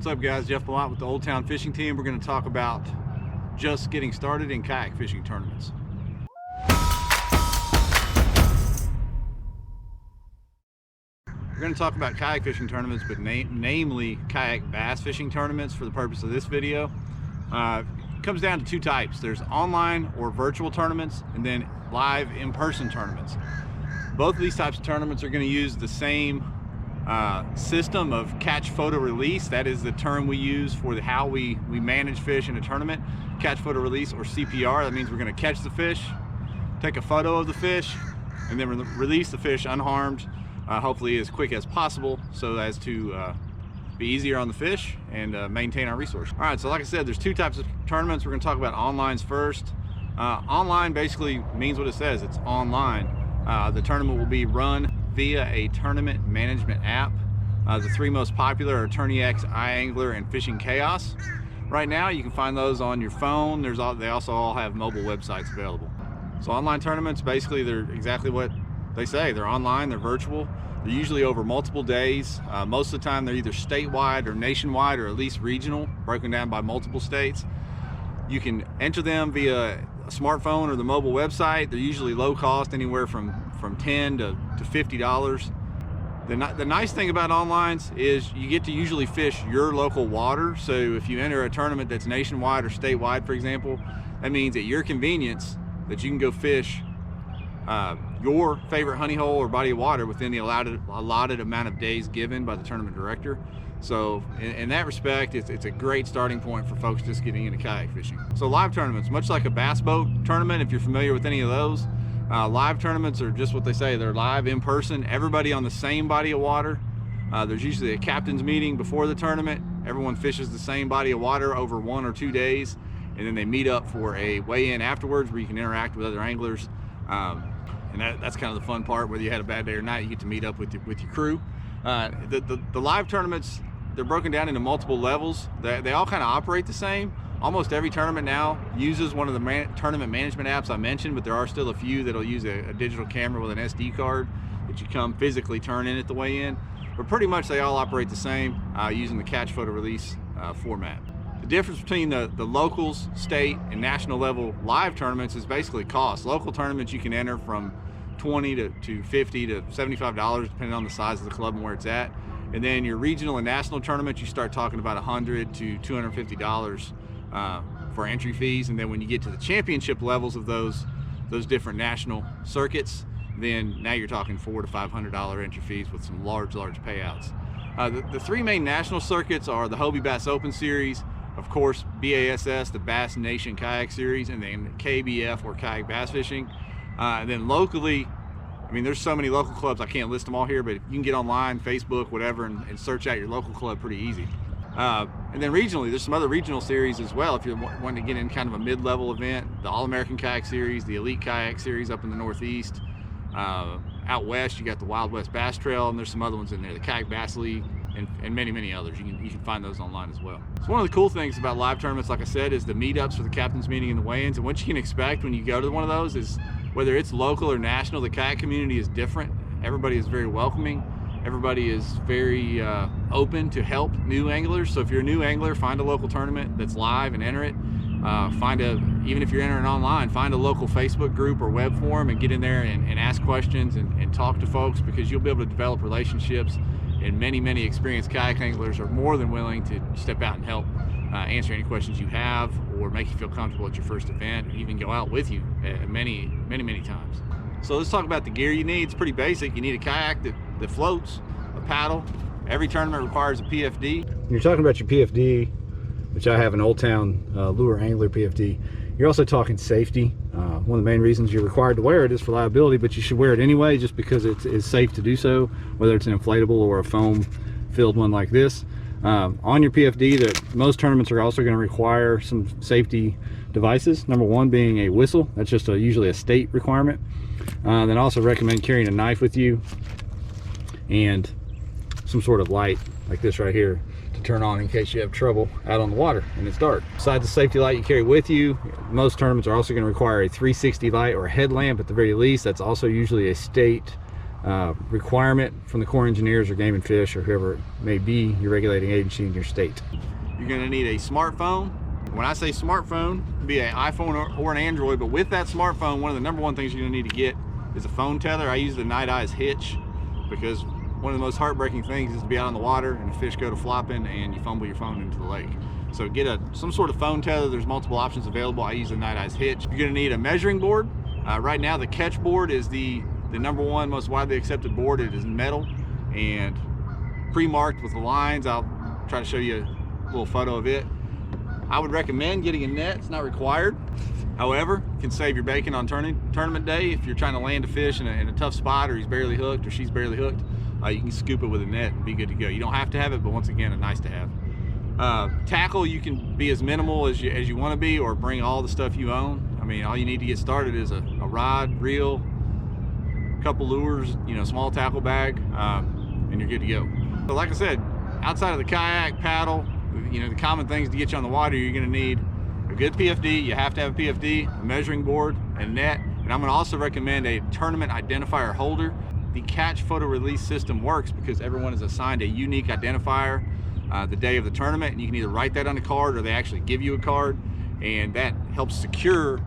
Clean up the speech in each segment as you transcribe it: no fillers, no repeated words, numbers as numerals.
What's up guys, Jeff Belmont with the Old Town Fishing Team. We're going to talk about just getting started in kayak fishing tournaments. We're going to talk about kayak fishing tournaments, but namely kayak bass fishing tournaments for the purpose of this video. It comes down to two types. There's online or virtual tournaments and then live in-person tournaments. Both of these types of tournaments are going to use the same system of catch, photo, release. That is the term we use for how we manage fish in a tournament. Catch, photo, release, or CPR. That means we're going to catch the fish, take a photo of the fish, and then release the fish unharmed, hopefully as quick as possible, so as to be easier on the fish and maintain our resource. All right, so like I said, there's two types of tournaments. We're going to talk about onlines first. Online basically means what it says. It's online. The tournament will be run via a tournament management app. The three most popular are TourneyX, iAngler, and Fishing Chaos. Right now you can find those on your phone. They also all have mobile websites available. So online tournaments, basically they're exactly what they say. They're online, they're virtual. They're usually over multiple days. Most of the time they're either statewide or nationwide or at least regional, broken down by multiple states. You can enter them via a smartphone or the mobile website. They're usually low cost, anywhere from $10 to $50. The nice thing about onlines is you get to usually fish your local water. So if you enter a tournament that's nationwide or statewide, for example, that means at your convenience that you can go fish your favorite honey hole or body of water within the allotted amount of days given by the tournament director. So in that respect, it's a great starting point for folks just getting into kayak fishing. So live tournaments, much like a bass boat tournament, if you're familiar with any of those, live tournaments are just what they say. They're live in person, everybody on the same body of water. There's usually a captain's meeting before the tournament. Everyone fishes the same body of water over 1 or 2 days, and then they meet up for a weigh-in afterwards where you can interact with other anglers. And that's kind of the fun part. Whether you had a bad day or not, you get to meet up with your crew. The live tournaments, they're broken down into multiple levels. They all kind of operate the same. Almost every tournament now uses one of the tournament management apps I mentioned, but there are still a few that'll use a digital camera with an SD card that you come physically turn in at the weigh-in. But pretty much they all operate the same, using the catch, photo, release format. The difference between the locals, state, and national level live tournaments is basically cost. Local tournaments you can enter from $20 to $50 to $75 depending on the size of the club and where it's at. And then your regional and national tournaments, you start talking about $100 to $250 for entry fees. And then when you get to the championship levels of those different national circuits, then now you're talking $400 to $500 entry fees with some large payouts. The three main national circuits are the Hobie Bass Open Series, of course BASS, the Bass Nation Kayak Series, and then KBF, or Kayak Bass Fishing. And then locally, I mean, there's so many local clubs, I can't list them all here, but you can get online, Facebook, whatever, and search out your local club pretty easy. And then regionally, there's some other regional series as well. If you're wanting to get in kind of a mid-level event, the All-American Kayak Series, the Elite Kayak Series up in the Northeast. Out west, you got the Wild West Bass Trail, and there's some other ones in there, the Kayak Bass League, and many others. You can find those online as well. So one of the cool things about live tournaments, like I said, is the meetups for the captain's meeting and the weigh-ins. And what you can expect when you go to one of those is, whether it's local or national, the kayak community is different. Everybody is very welcoming. Everybody is very open to help new anglers. So if you're a new angler, find a local tournament that's live and enter it. Even if you're entering online, find a local Facebook group or web forum and get in there and ask questions and talk to folks, because you'll be able to develop relationships. And many experienced kayak anglers are more than willing to step out and help answer any questions you have, or make you feel comfortable at your first event, or even go out with you many times. So let's talk about the gear you need. It's pretty basic. You need a kayak that floats, a paddle. Every tournament requires a PFD. When you're talking about your PFD, which I have an Old Town Lure Angler PFD, you're also talking safety. One of the main reasons you're required to wear it is for liability, but you should wear it anyway just because it's safe to do so, whether it's an inflatable or a foam filled one like this. On your PFD, that most tournaments are also going to require some safety devices. Number one being a whistle. That's just usually a state requirement. Then also recommend carrying a knife with you, and some sort of light like this right here to turn on in case you have trouble out on the water and it's dark. Besides the safety light you carry with you, most tournaments are also going to require a 360 light or a headlamp at the very least. That's also usually a state requirement from the Corps of Engineers or Game and Fish or whoever it may be, your regulating agency in your state. You're going to need a smartphone. When I say smartphone, it'd be an iPhone or an Android, but with that smartphone, one of the number one things you're going to need to get is a phone tether. I use the Night Eyes hitch because one of the most heartbreaking things is to be out on the water and a fish go to flopping and you fumble your phone into the lake. So get some sort of phone tether. There's multiple options available. I use the Night Eyes hitch. You're going to need a measuring board. Right now, the catch board is the number one most widely accepted board. It is metal and pre-marked with the lines. I'll try to show you a little photo of it. I would recommend getting a net. It's not required. However, you can save your bacon on tournament day. If you're trying to land a fish in a tough spot, or he's barely hooked or she's barely hooked, you can scoop it with a net and be good to go. You don't have to have it, but once again, a nice to have. Tackle, you can be as minimal as you want to be, or bring all the stuff you own. I mean, all you need to get started is a rod, reel, a couple lures, small tackle bag, and you're good to go. But like I said, outside of the kayak, paddle, the common things to get you on the water, you're going to need a good PFD. You have to have a PFD, a measuring board, and a net. And I'm going to also recommend a tournament identifier holder. The catch photo release system works because everyone is assigned a unique identifier the day of the tournament, and you can either write that on a card or they actually give you a card, and that helps secure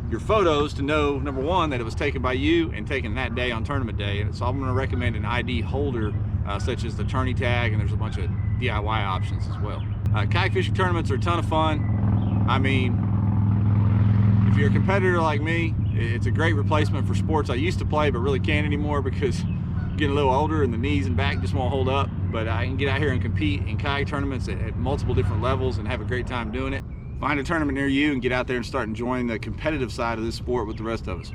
your photos to know, number one, that it was taken by you and taken that day on tournament day. And so I'm going to recommend an ID holder such as the tourney tag, and there's a bunch of DIY options as well. Kayak fishing tournaments are a ton of fun. I mean, if you're a competitor like me, it's a great replacement for sports I used to play but really can't anymore because I'm getting a little older and the knees and back just won't hold up. But I can get out here and compete in kayak tournaments at multiple different levels and have a great time doing it. Find a tournament near you and get out there and start enjoying the competitive side of this sport with the rest of us.